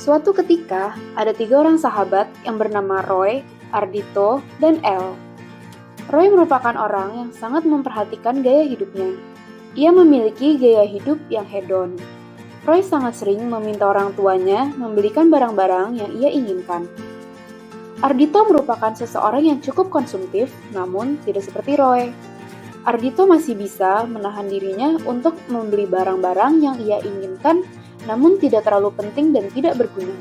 Suatu ketika, ada 3 orang sahabat yang bernama Roy, Ardhito, dan Elle. Roy merupakan orang yang sangat memperhatikan gaya hidupnya. Ia memiliki gaya hidup yang hedon. Roy sangat sering meminta orang tuanya membelikan barang-barang yang ia inginkan. Ardhito merupakan seseorang yang cukup konsumtif, namun tidak seperti Roy. Ardhito masih bisa menahan dirinya untuk membeli barang-barang yang ia inginkan, namun tidak terlalu penting dan tidak berguna.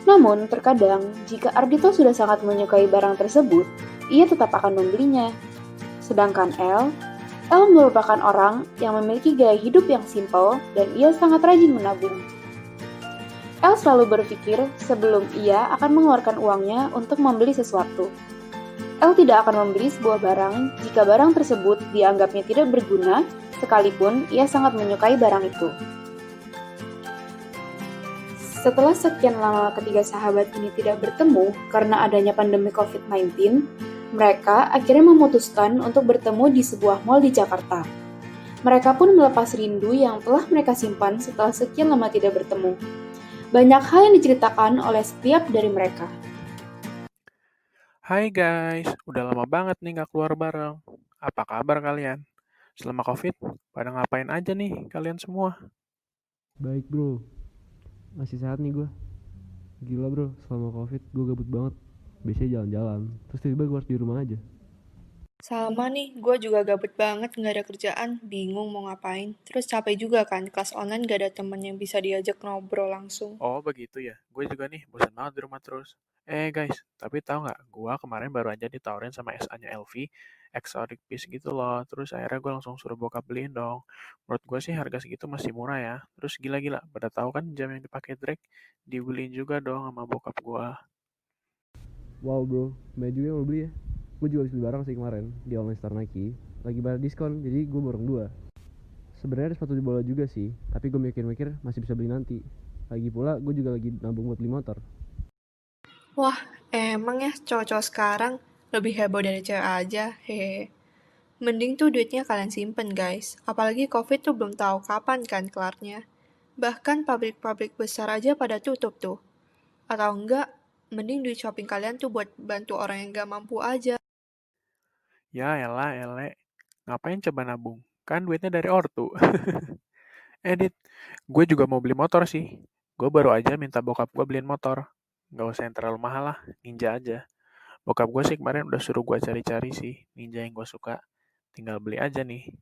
Namun, terkadang jika Ardhito sudah sangat menyukai barang tersebut, ia tetap akan membelinya. Sedangkan Elle merupakan orang yang memiliki gaya hidup yang simpel dan ia sangat rajin menabung. Elle selalu berpikir sebelum ia akan mengeluarkan uangnya untuk membeli sesuatu. Elle tidak akan membeli sebuah barang jika barang tersebut dianggapnya tidak berguna, sekalipun ia sangat menyukai barang itu. Setelah sekian lama ketiga sahabat ini tidak bertemu karena adanya pandemi COVID-19, mereka akhirnya memutuskan untuk bertemu di sebuah mal di Jakarta. Mereka pun melepas rindu yang telah mereka simpan setelah sekian lama tidak bertemu. Banyak hal yang diceritakan oleh setiap dari mereka. Hai guys, udah lama banget nih nggak keluar bareng. Apa kabar kalian? Selama COVID, pada ngapain aja nih kalian semua? Baik bro, masih sehat nih gue. Gila bro, selama covid gue gabut banget. Biasanya jalan-jalan, terus tiba-tiba gue harus di rumah aja. Sama nih, gue juga gabut banget nggak ada kerjaan, bingung mau ngapain. Terus capek juga kan, kelas online gak ada temen yang bisa diajak ngobrol langsung. Oh begitu ya, gue juga nih bosan banget di rumah terus. Guys, tapi tahu nggak? Gue kemarin baru aja ditawarin sama SA-nya LV, exotic piece gitu loh. Terus akhirnya gue langsung suruh bokap beliin dong. Menurut gue sih harga segitu masih murah ya. Terus gila-gila, pada tahu kan jam yang dipakai Drake dibeliin juga dong sama bokap gue. Wow bro, banyak juga yang mau beli ya. Gue juga habis beli barang sih kemarin di online store Nike. Lagi banyak diskon, jadi gue borong 2. Sebenarnya ada sepatu di bola juga sih, tapi gue mikir-mikir masih bisa beli nanti. Lagi pula gue juga lagi nabung buat beli motor. Wah, emang ya cowok-cowok sekarang lebih heboh dari cewek aja, hehe. Mending tuh duitnya kalian simpen guys, apalagi covid tuh belum tahu kapan kan kelarnya. Bahkan pabrik-pabrik besar aja pada tutup tuh. Atau enggak, mending duit shopping kalian tuh buat bantu orang yang gak mampu aja. Ya elah, ngapain coba nabung? Kan duitnya dari ortu. Edit, gue juga mau beli motor sih. Gue baru aja minta bokap gue beliin motor. Gak usah yang terlalu mahal lah, Ninja aja. Bokap gue sih kemarin udah suruh gue cari-cari sih, Ninja yang gue suka. Tinggal beli aja nih.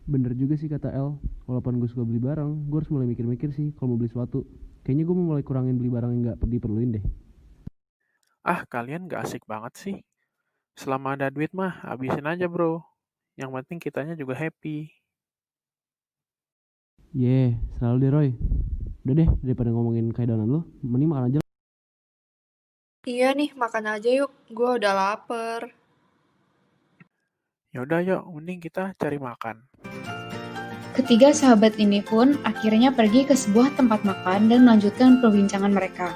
Bener juga sih kata El, walaupun gue suka beli barang, gue harus mulai mikir-mikir sih kalau mau beli sesuatu. Kayaknya gue mau mulai kurangin beli barang yang gak diperluin deh. Ah, kalian gak asik banget sih. Selama ada duit mah, habisin aja bro. Yang penting kitanya juga happy. Selalu deh Roy. Udah deh, daripada ngomongin kaidanan lo, mending makan aja. Iya nih, makan aja yuk, gue udah lapar. Yaudah yuk, mending kita cari makan. Ketiga sahabat ini pun akhirnya pergi ke sebuah tempat makan dan melanjutkan perbincangan mereka.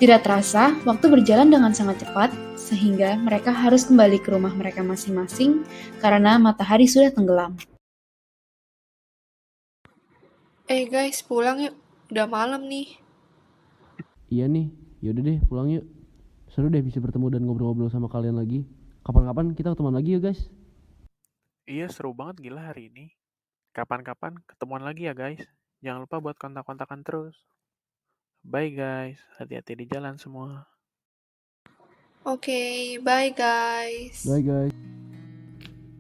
Tidak terasa, waktu berjalan dengan sangat cepat, sehingga mereka harus kembali ke rumah mereka masing-masing karena matahari sudah tenggelam. Guys, pulang yuk, udah malam nih. Iya nih, yaudah deh pulang yuk. Seru deh bisa bertemu dan ngobrol-ngobrol sama kalian lagi. Kapan-kapan kita ketemuan lagi ya guys. Iya, seru banget gila hari ini. Kapan-kapan ketemuan lagi ya guys. Jangan lupa buat kontak-kontakan terus. Bye guys, hati-hati di jalan semua. Oke, bye guys. Bye guys.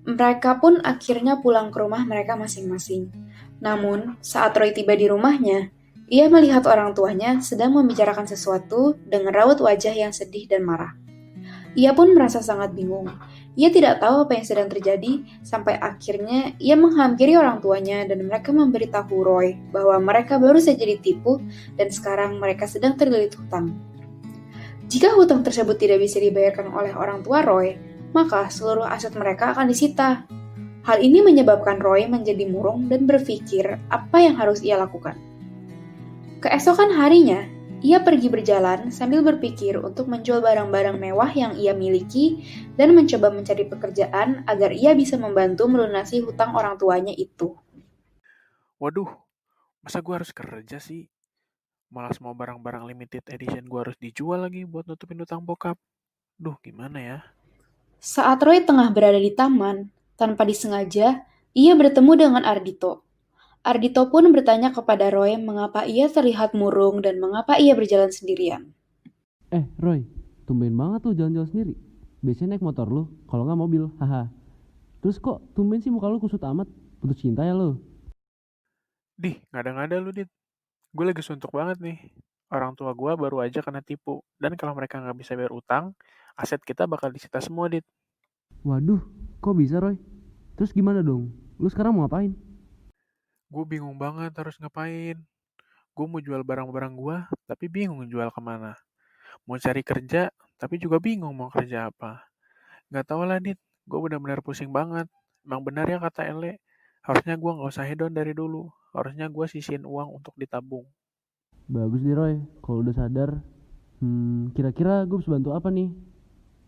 Mereka pun akhirnya pulang ke rumah mereka masing-masing. Namun, saat Roy tiba di rumahnya, ia melihat orang tuanya sedang membicarakan sesuatu dengan raut wajah yang sedih dan marah. Ia pun merasa sangat bingung. Ia tidak tahu apa yang sedang terjadi, sampai akhirnya ia menghampiri orang tuanya dan mereka memberitahu Roy bahwa mereka baru saja ditipu dan sekarang mereka sedang terlilit hutang. Jika hutang tersebut tidak bisa dibayarkan oleh orang tua Roy, maka seluruh aset mereka akan disita. Hal ini menyebabkan Roy menjadi murung dan berpikir apa yang harus ia lakukan. Keesokan harinya, ia pergi berjalan sambil berpikir untuk menjual barang-barang mewah yang ia miliki dan mencoba mencari pekerjaan agar ia bisa membantu melunasi hutang orang tuanya itu. Waduh, masa gue harus kerja sih? Malah semua barang-barang limited edition gue harus dijual lagi buat nutupin utang bokap. Duh, gimana ya? Saat Roy tengah berada di taman, tanpa disengaja, ia bertemu dengan Ardito. Ardito pun bertanya kepada Roy mengapa ia terlihat murung dan mengapa ia berjalan sendirian. Roy, tumben banget lu jalan-jalan sendiri. Biasanya naik motor lu, kalau nggak mobil, haha. Terus kok tumben sih muka lu kusut amat? Putus cinta ya lu? Dih, ngada-ngada lu, Dit. Gue lagi suntuk banget nih. Orang tua gue baru aja kena tipu. Dan kalau mereka nggak bisa bayar utang, aset kita bakal disita semua, Dit. Waduh, kok bisa Roy? Terus gimana dong? Lu sekarang mau ngapain? Gue bingung banget harus ngapain. Gue mau jual barang-barang gue, tapi bingung jual kemana. Mau cari kerja, tapi juga bingung mau kerja apa. Nggak tahu lah, Dit. Gue benar-benar pusing banget. Emang benar ya kata Ele. Harusnya gue nggak usah hedon dari dulu. Harusnya gue sisihin uang untuk ditabung. Bagus deh Roy, kalau udah sadar. Kira-kira gue bisa bantu apa nih?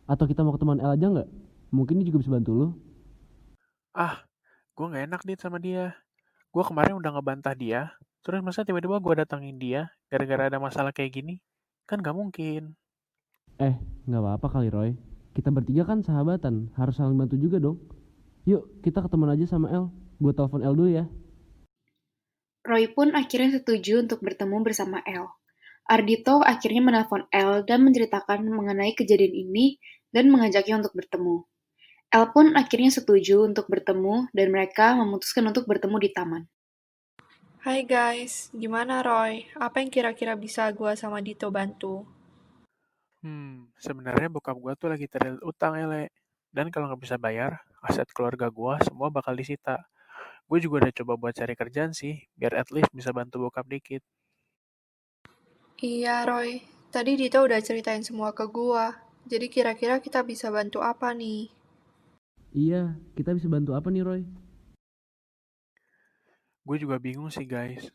Atau kita mau ketemuan El aja nggak? Mungkin dia juga bisa bantu lu. Ah, gue nggak enak, Dit, sama dia. Gue kemarin udah ngebantah dia. Terus masa tiba-tiba gue datangin dia gara-gara ada masalah kayak gini? Kan nggak mungkin. Nggak apa-apa kali Roy. Kita bertiga kan sahabatan, harus saling bantu juga dong. Yuk, kita ketemuan aja sama El. Gue telepon El dulu ya. Roy pun akhirnya setuju untuk bertemu bersama El. Ardito akhirnya menelpon El dan menceritakan mengenai kejadian ini dan mengajaknya untuk bertemu. El pun akhirnya setuju untuk bertemu dan mereka memutuskan untuk bertemu di taman. Hai guys, gimana Roy? Apa yang kira-kira bisa gua sama Dito bantu? Sebenarnya bokap gue tuh lagi terlilit utang, Ele. Dan kalau nggak bisa bayar, aset keluarga gue semua bakal disita. Gue juga udah coba buat cari kerjaan sih, biar at least bisa bantu bokap dikit. Iya Roy, tadi Dito udah ceritain semua ke gua. Jadi kira-kira kita bisa bantu apa nih? Iya, kita bisa bantu apa nih Roy? Gue juga bingung sih, guys.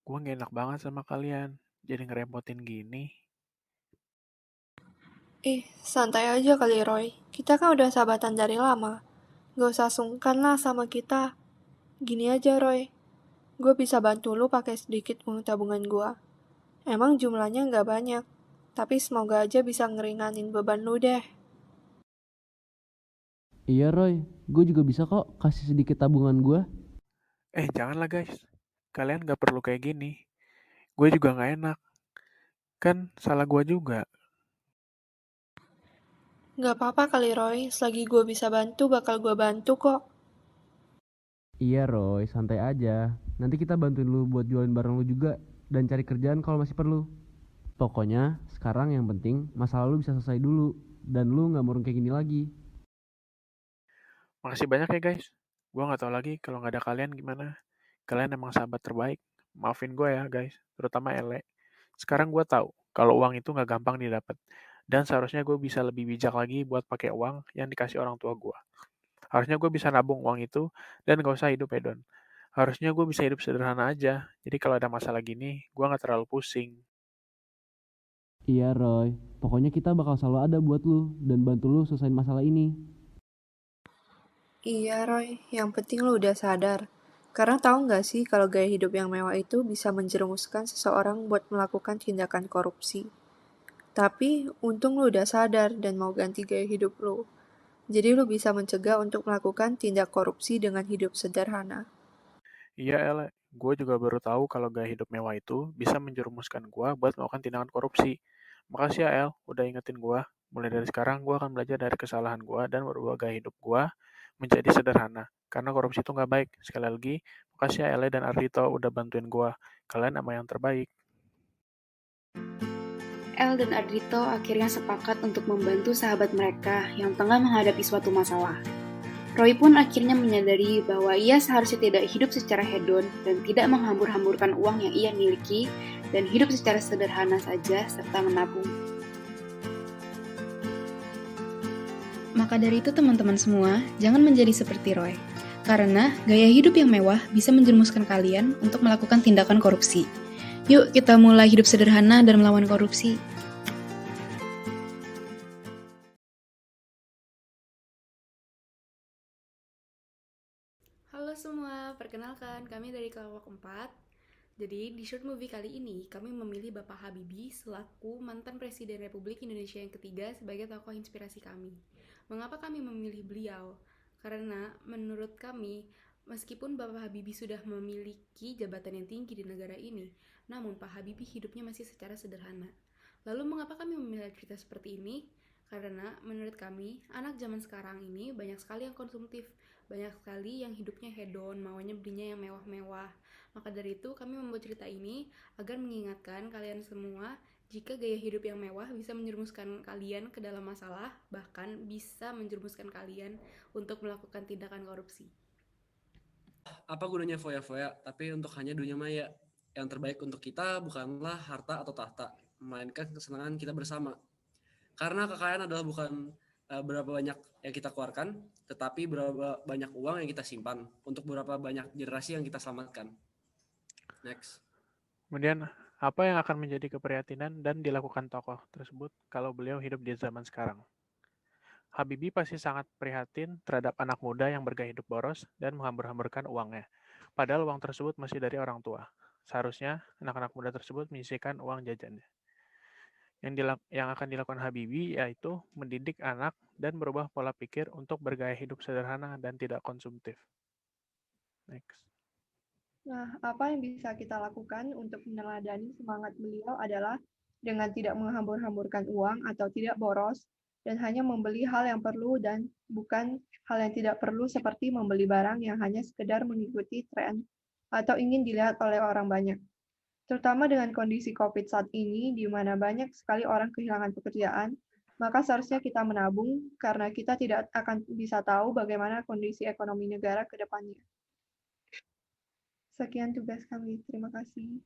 Gue nggak enak banget sama kalian. Jadi ngerepotin gini. Santai aja kali Roy. Kita kan udah sahabatan dari lama. Gak usah sungkan lah sama kita. Gini aja Roy, gue bisa bantu lu pakai sedikit uang tabungan gua. Emang jumlahnya nggak banyak, tapi semoga aja bisa ngeringanin beban lu deh. Iya Roy, gue juga bisa kok kasih sedikit tabungan gue. Janganlah, guys. Kalian nggak perlu kayak gini. Gue juga nggak enak. Kan salah gue juga. Nggak apa-apa kali Roy, selagi gue bisa bantu bakal gue bantu kok. Iya Roy, santai aja. Nanti kita bantuin lu buat jualin barang lu juga dan cari kerjaan kalau masih perlu. Pokoknya sekarang yang penting masalah lu bisa selesai dulu dan lu nggak murung kayak gini lagi. Makasih banyak ya, guys. Gue nggak tahu lagi kalau nggak ada kalian gimana. Kalian emang sahabat terbaik. Maafin gue ya, guys. Terutama Ele. Sekarang gue tahu kalau uang itu nggak gampang didapat. Dan seharusnya gue bisa lebih bijak lagi buat pakai uang yang dikasih orang tua gue. Harusnya gue bisa nabung uang itu dan gak usah hidup hedon. Harusnya gue bisa hidup sederhana aja. Jadi kalau ada masalah gini, gue gak terlalu pusing. Iya Roy, pokoknya kita bakal selalu ada buat lu dan bantu lu selesaiin masalah ini. Iya Roy, yang penting lu udah sadar. Karena tahu nggak sih kalau gaya hidup yang mewah itu bisa menjerumuskan seseorang buat melakukan tindakan korupsi. Tapi untung lu udah sadar dan mau ganti gaya hidup lu. Jadi lu bisa mencegah untuk melakukan tindak korupsi dengan hidup sederhana. Iya, Ele. Gue juga baru tahu kalau gaya hidup mewah itu bisa menjerumuskan gue buat melakukan tindakan korupsi. Makasih ya, El. Udah ingetin gue. Mulai dari sekarang, gue akan belajar dari kesalahan gue dan merubah gaya hidup gue menjadi sederhana. Karena korupsi itu nggak baik. Sekali lagi, makasih ya, Ele dan Ardito udah bantuin gue. Kalian emang yang terbaik. El dan Ardito akhirnya sepakat untuk membantu sahabat mereka yang tengah menghadapi suatu masalah. Roy pun akhirnya menyadari bahwa ia seharusnya tidak hidup secara hedon dan tidak menghambur-hamburkan uang yang ia miliki dan hidup secara sederhana saja serta menabung. Maka dari itu teman-teman semua, jangan menjadi seperti Roy. Karena gaya hidup yang mewah bisa menjerumuskan kalian untuk melakukan tindakan korupsi. Yuk kita mulai hidup sederhana dan melawan korupsi. Halo semua, perkenalkan kami dari kelompok 4. Jadi, di short movie kali ini, kami memilih Bapak Habibie selaku mantan Presiden Republik Indonesia yang ketiga sebagai tokoh inspirasi kami. Mengapa kami memilih beliau? Karena menurut kami, meskipun Bapak Habibie sudah memiliki jabatan yang tinggi di negara ini, namun Pak Habibie hidupnya masih secara sederhana. Lalu mengapa kami memilih cerita seperti ini? Karena menurut kami, anak zaman sekarang ini banyak sekali yang konsumtif, banyak sekali yang hidupnya hedon, maunya belinya yang mewah-mewah. Maka dari itu, kami membuat cerita ini agar mengingatkan kalian semua jika gaya hidup yang mewah bisa menjerumuskan kalian ke dalam masalah, bahkan bisa menjerumuskan kalian untuk melakukan tindakan korupsi. Apa gunanya foya-foya, tapi untuk hanya dunia maya. Yang terbaik untuk kita bukanlah harta atau tahta, melainkan kesenangan kita bersama. Karena kekayaan adalah bukan berapa banyak yang kita keluarkan, tetapi berapa banyak uang yang kita simpan untuk berapa banyak generasi yang kita selamatkan. Next. Kemudian, apa yang akan menjadi keprihatinan dan dilakukan tokoh tersebut kalau beliau hidup di zaman sekarang? Habibie pasti sangat prihatin terhadap anak muda yang bergaya hidup boros dan menghambur-hamburkan uangnya. Padahal uang tersebut masih dari orang tua. Seharusnya anak-anak muda tersebut menyisihkan uang jajannya. Yang akan dilakukan Habibie yaitu mendidik anak dan merubah pola pikir untuk bergaya hidup sederhana dan tidak konsumtif. Next. Nah, apa yang bisa kita lakukan untuk meneladani semangat beliau adalah dengan tidak menghambur-hamburkan uang atau tidak boros, dan hanya membeli hal yang perlu dan bukan hal yang tidak perlu seperti membeli barang yang hanya sekedar mengikuti tren atau ingin dilihat oleh orang banyak. Terutama dengan kondisi COVID saat ini, di mana banyak sekali orang kehilangan pekerjaan, maka seharusnya kita menabung karena kita tidak akan bisa tahu bagaimana kondisi ekonomi negara ke depannya. Sekian tugas kami. Terima kasih.